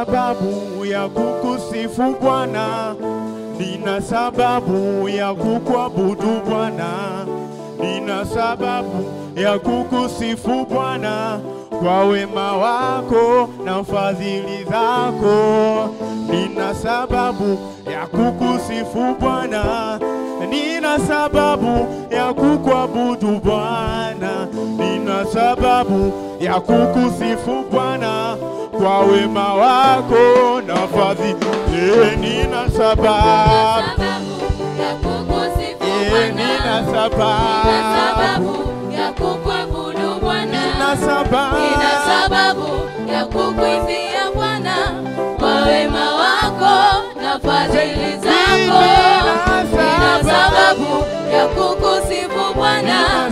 sababu ya kukusifu Bwana, nina sababu ya kukuabudu Bwana, nina sababu ya kukusifu Bwana kwa wema wako na fadhili zako. Nina sababu ya kukusifu Bwana, nina sababu ya kukuabudu Bwana, nina sababu ya kukusifu Bwana kwa wema wako na fadhili. Nina sababu ya kukusifu Bwana, nina sababu ya kukuabudu Bwana, nina sababu ya kukuimbia Bwana kwa wema wako na fadhili zako. Nina sababu ya kukusifu Bwana, nina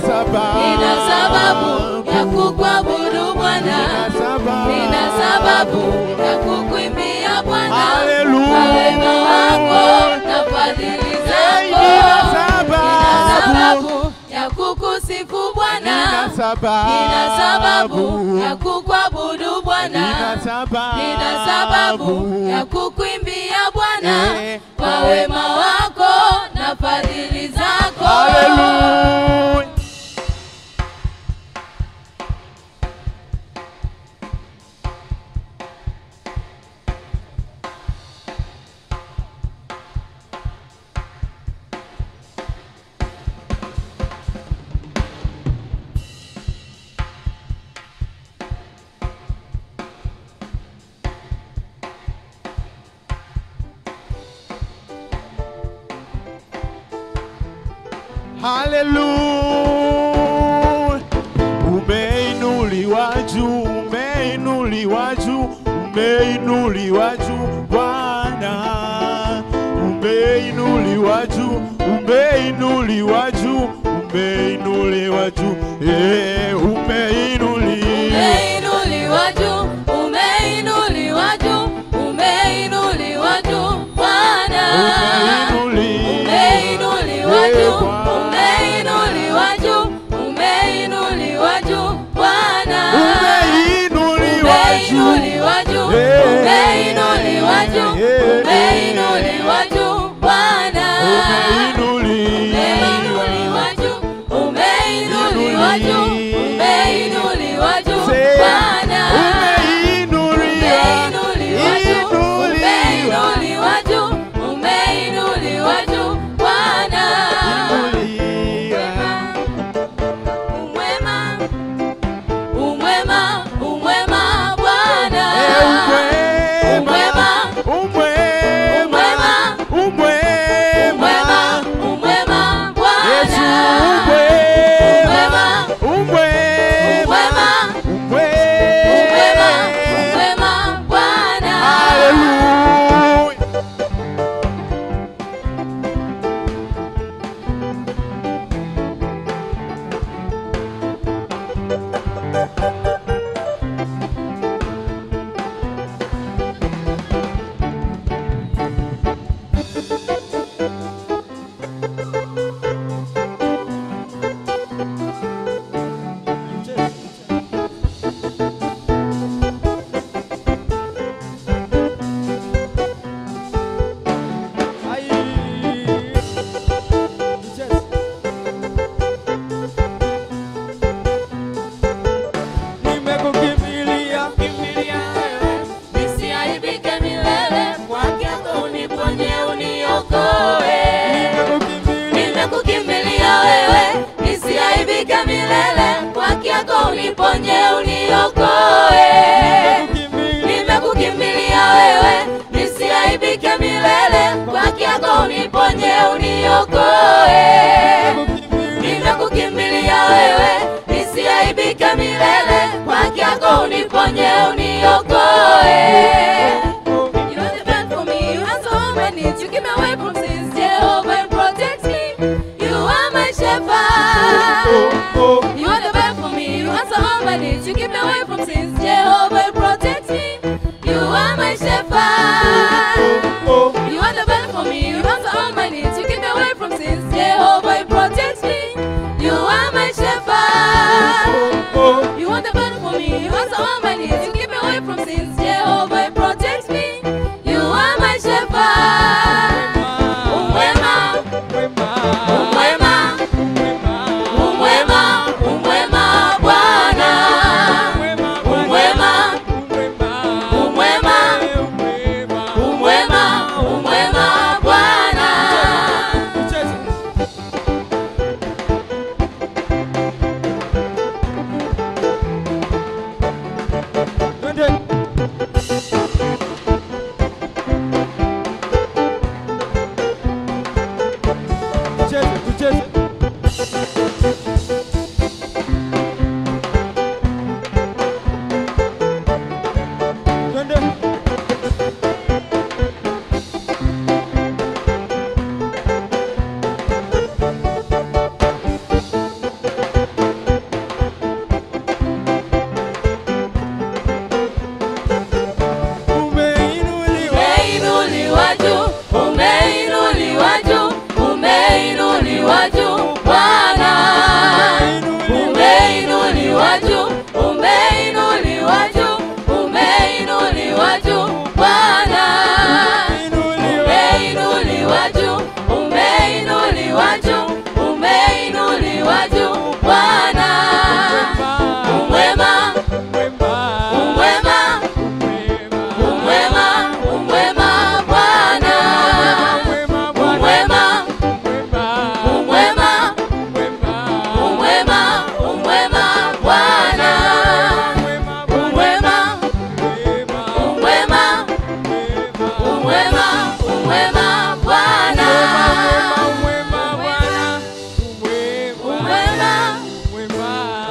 sababu ya kukuabudu Bwana, nina sababu ya kukuimbia Bwana kwa wema wako na fadhili zako. Nina sababu ya kukusifu Bwana, nina sababu ya kukuabudu Bwana, nina sababu ya kukuimbia Bwana kwa wema wako na fadhili zako. Hallelujah. Hallelujah. Umeinuliwa juu, umeinuliwa juu, umeinuliwa juu Bwana. Umeinuliwa juu, umeinuliwa juu, umeinuliwa juu. Umeinuliwa juu, umeinuliwa juu, umeinuliwa juu Bwana. Umeinuliwa juu, umeinuliwa juu, umeinuliwa juu Bwana. Umeinuliwa juu, umeinuliwa juu, umeinuliwa juu Bwana. Umeinuliwa juu, umeinuliwa juu, umeinuliwa juu Bwana. Umeinuliwa juu, umeinuliwa juu, umeinuliwa juu Bwana. Umwema, umwema, umwema Bwana. Umwema, umwema, umwema, umwema Bwana. Umwema, umwema, umwema Bwana. Nisiaibike milele, kwake uniponye uniokoe. Nimekukimbilia wewe, nisiaibike milele, kwake uniponye uniokoe. Nimekukimbilia wewe, nisiaibike milele, kwake uniponye uniokoe. Nimekukimbilia wewe, nisiaibike milele, kwake uniponye uniokoe. You are the best for me, you are so many. You keep me away from sins, Jehovah, and protect me. You are my shepherd. You are the best for me, you are so many. You keep me away from sins, Jehovah, and protect me. You are my shepherd. You are the best for me, you are so many. You keep me away from sins, Jehovah, and protect me. You are my shepherd. You are the best for me, you are so many. You keep me away from sins, Jehovah, and protect me. umwema Bwana, umwema Bwana,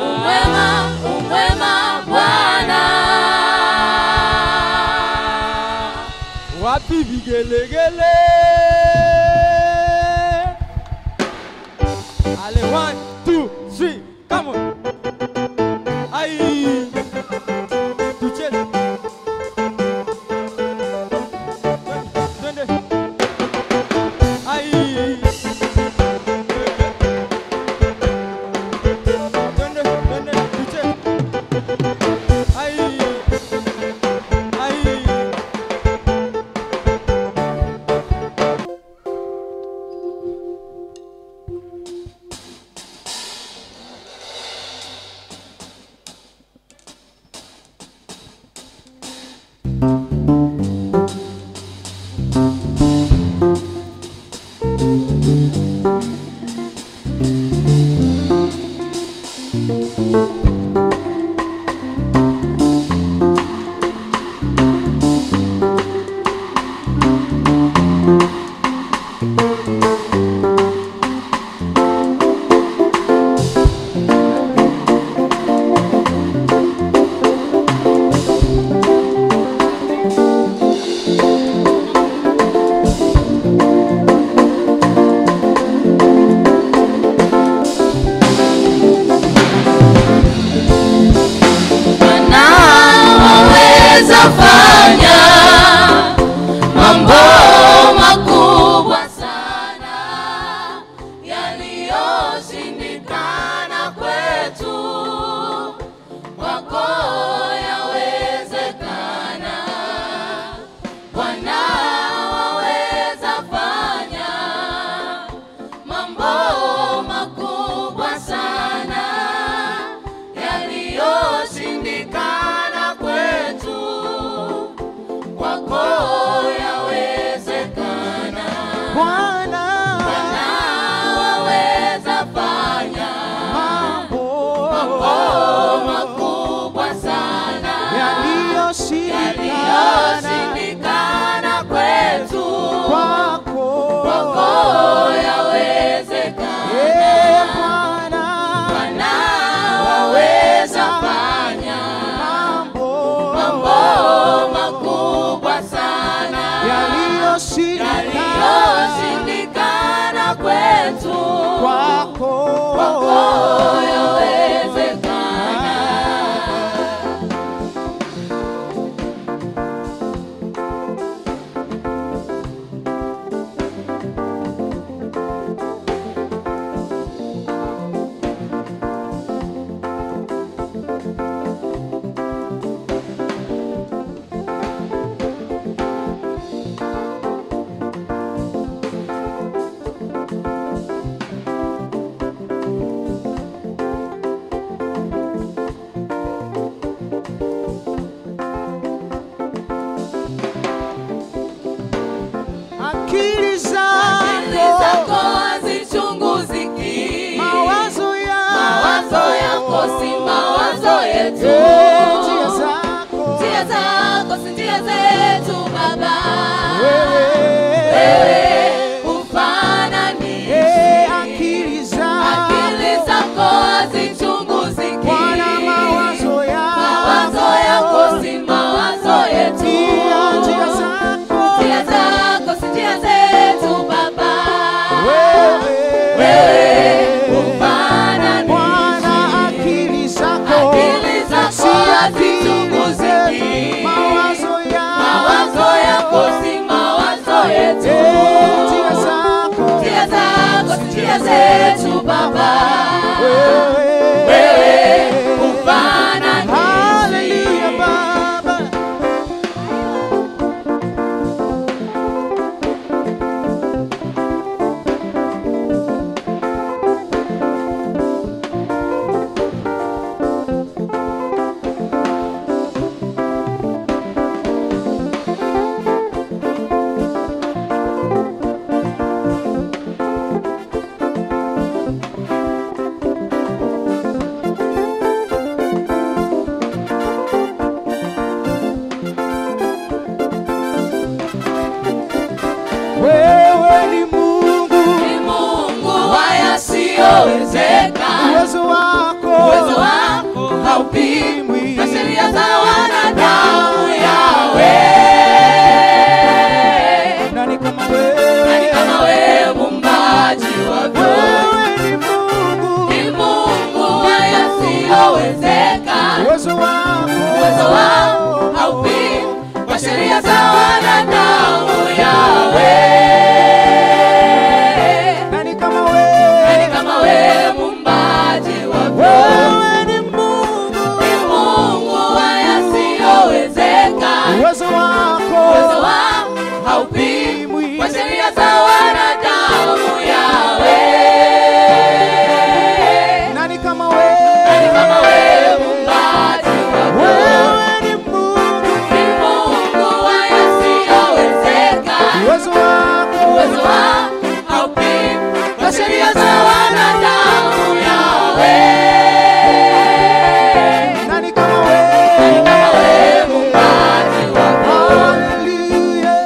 umwema, umwema Bwana. Wapi vigelegele? Allez, 1, 2, 3, come on. Aïe. Touché. Donne. Aïe. Donne, touché. Aïe. Aïe. Fanya mambo makubwa sana yaliyoshindikana kwetu, kwako yawezekana. Bwana waweza fanya mambo makubwa sana yaliyoshindikana kwetu, kwako yawezekana. Bwana waweza fanya mambo makubwa sana yaliyoshindikana kwetu, kwako yawezekana. Bwana waweza fanya mambo makubwa sana yaliyoshindikana kwetu, kwako yawezekana. akili zako hazichunguziki, mawazo yako si mawazo yetu, njia zako si njia zetu Baba. Wewe ufananishi, akili zako hazichunguziki, mawazo yako si mawazo yetu, njia zako si njia zetu Baba. Wewe ufananishi, akili zako hazichunguziki, mawazo yako si mawazo yetu, njia zako si njia zetu Baba. Wewe ufananishi. Hallelujah Baba. wewe ni Mungu, ni Mungu wa yasiyowezeka. uwezo wako haupimwi na sheria za wanadamu. Yawe, nani kama wewe, muumbaji wa vyote. ni Mungu, Ni Mungu wa yasiyowezeka. uwezo wako haupimwi kwa sheria za wanadamu. Yawe, nani kama wewe, muumbaji wa vyote. wewe ni Mungu, Ni Mungu wa yasiyowezeka. uwezo wako haupimwi kwa sheria za wanadamu. Yawe, nani kama wewe, muumbaji wa vyote. wewe ni Mungu, Ni Mungu wa yasiyowezeka. uwezo wako haupimwi kwa sheria za wanadamu. Yawe, nani kama wewe, muumbaji wa vyote. haleluya.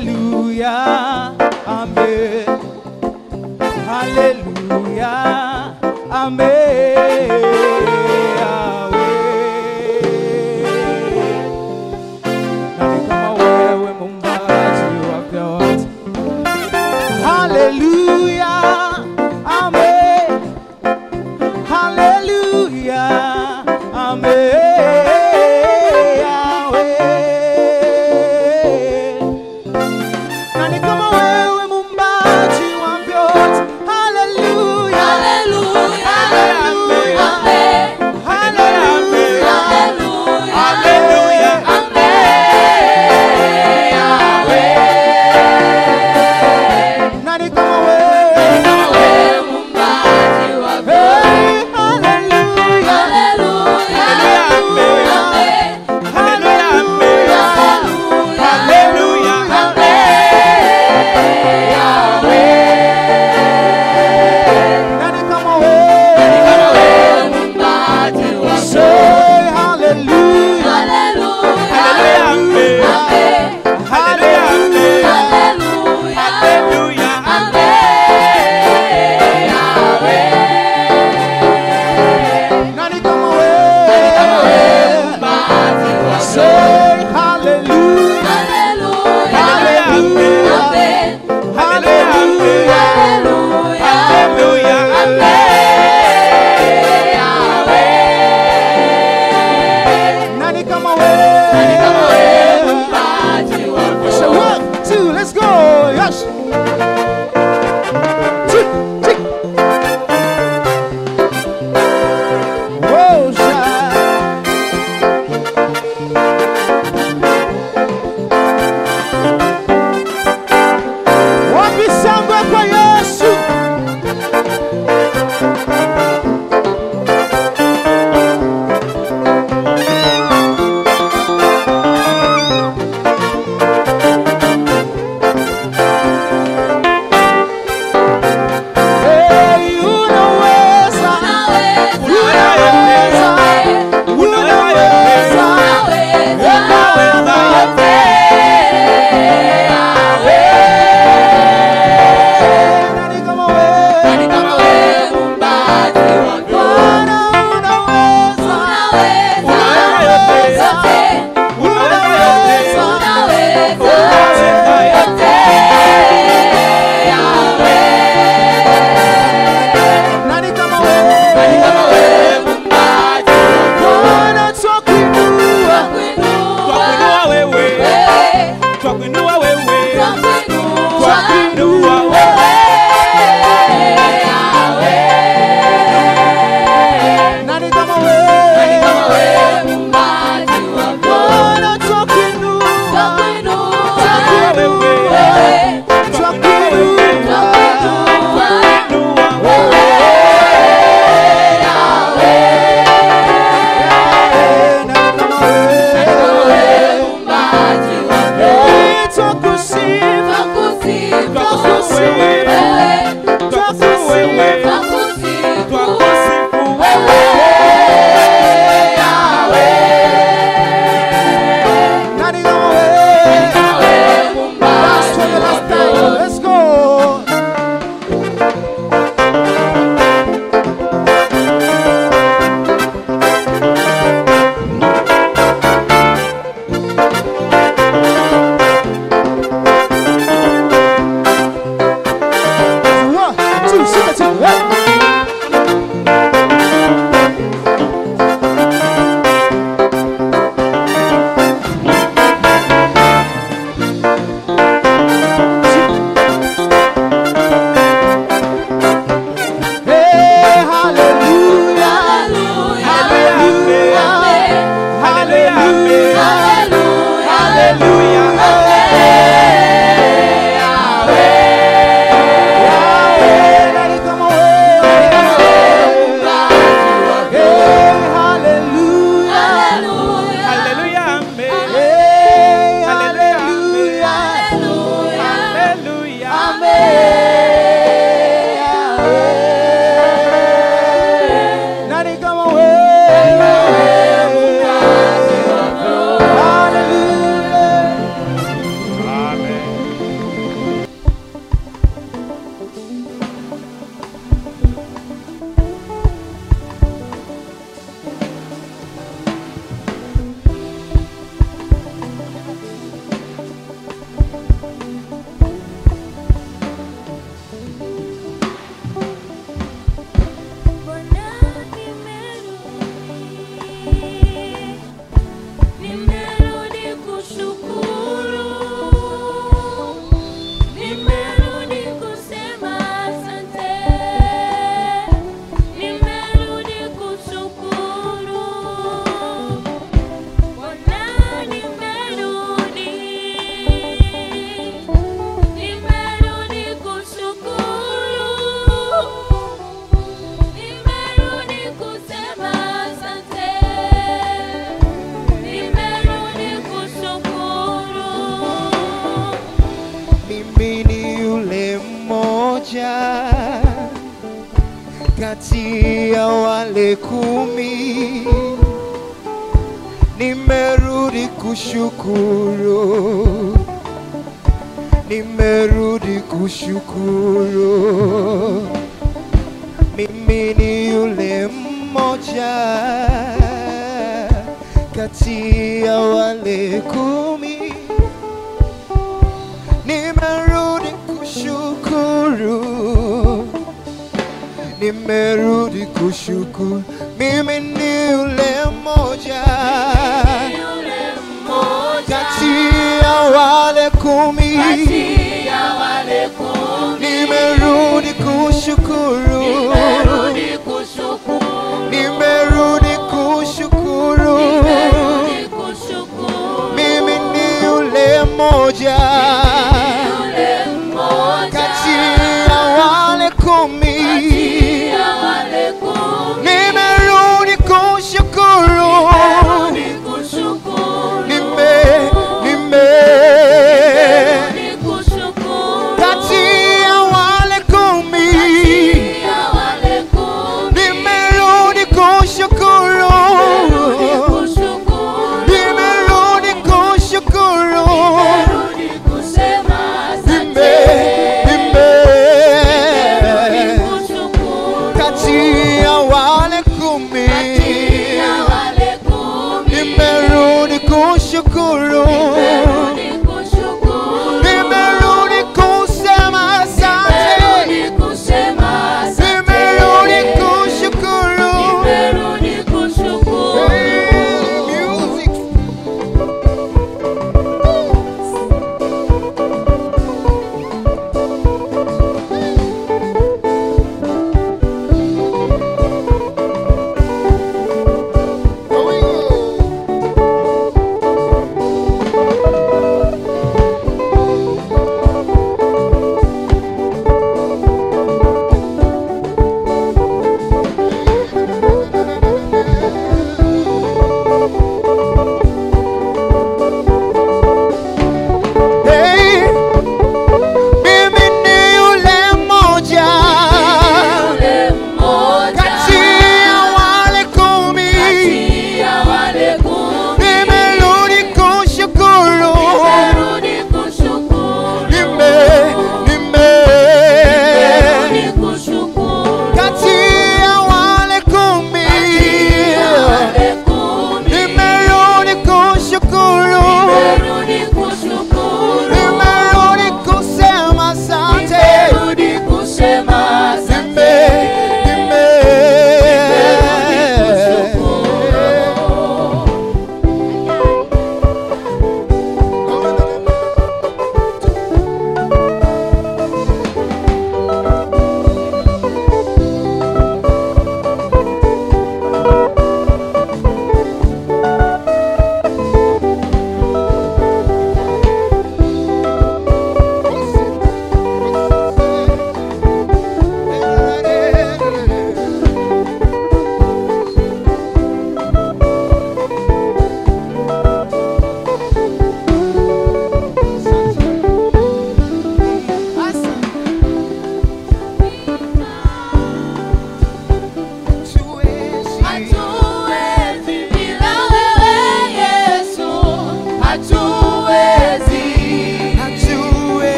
Hallelujah, amen. Hallelujah, amen. Nani kama wewe muumbaji wa vyote. Hallelujah, amen. Hallelujah, amen. Nani kama wewe muumbaji wa vyote. Hallelujah, Hallelujah, hallelujah. kati ya wale 10 nimerudi kushukuru, nimerudi kushukuru. Mimi ni yule mmoja kati ya wale 10 nimerudi kushukuru, nimerudi kushukuru. Mimi ni yule mmoja kati ya wale 10 nimerudi kushukuru, nimerudi kushukuru. Mimi ni yule mmoja kati ya wale 10 nimerudi kushukuru, kati ya wale 10 nimerudi kushukuru, nimerudi kushukuru. Kati ya wale 10 nimerudi kushukuru, nimerudi kusema asante, nimerudi kushukuru. Music.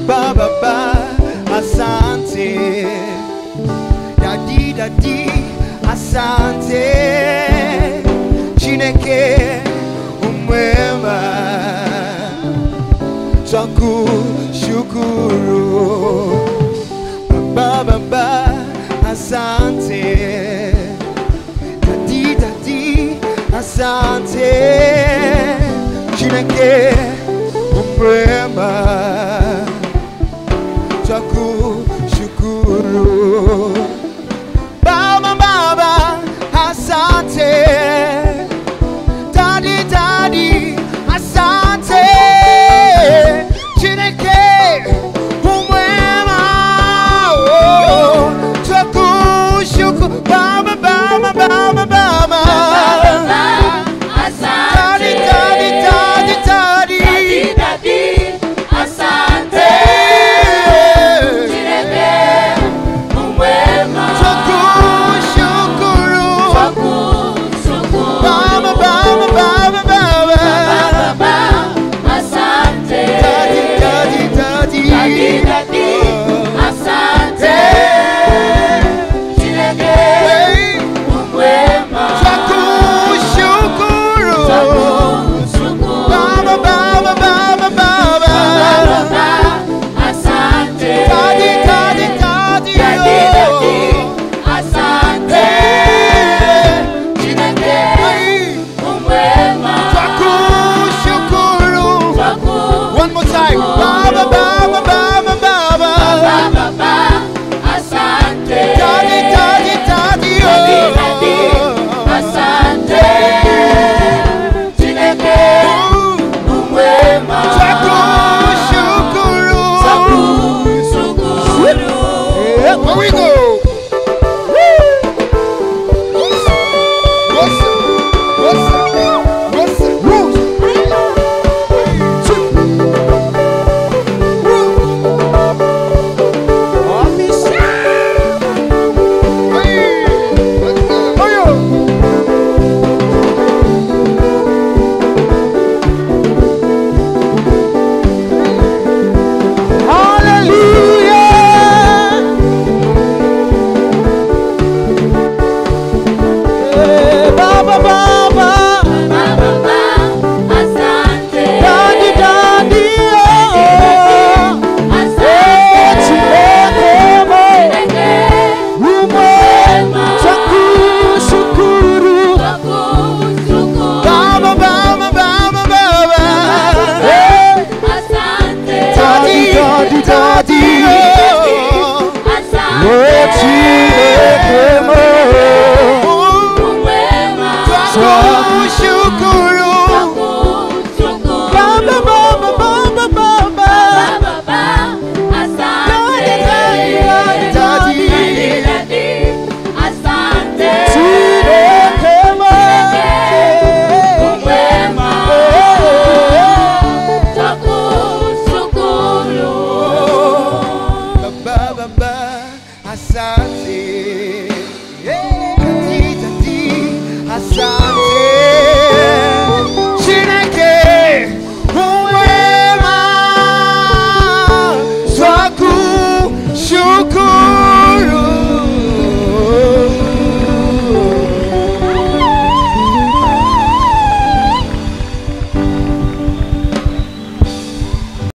Baba, asante. Dadi, asante. Chineke umwema, twakushukuru. Baba, asante. Dadi, asante. Chineke umwema, twakushukuru.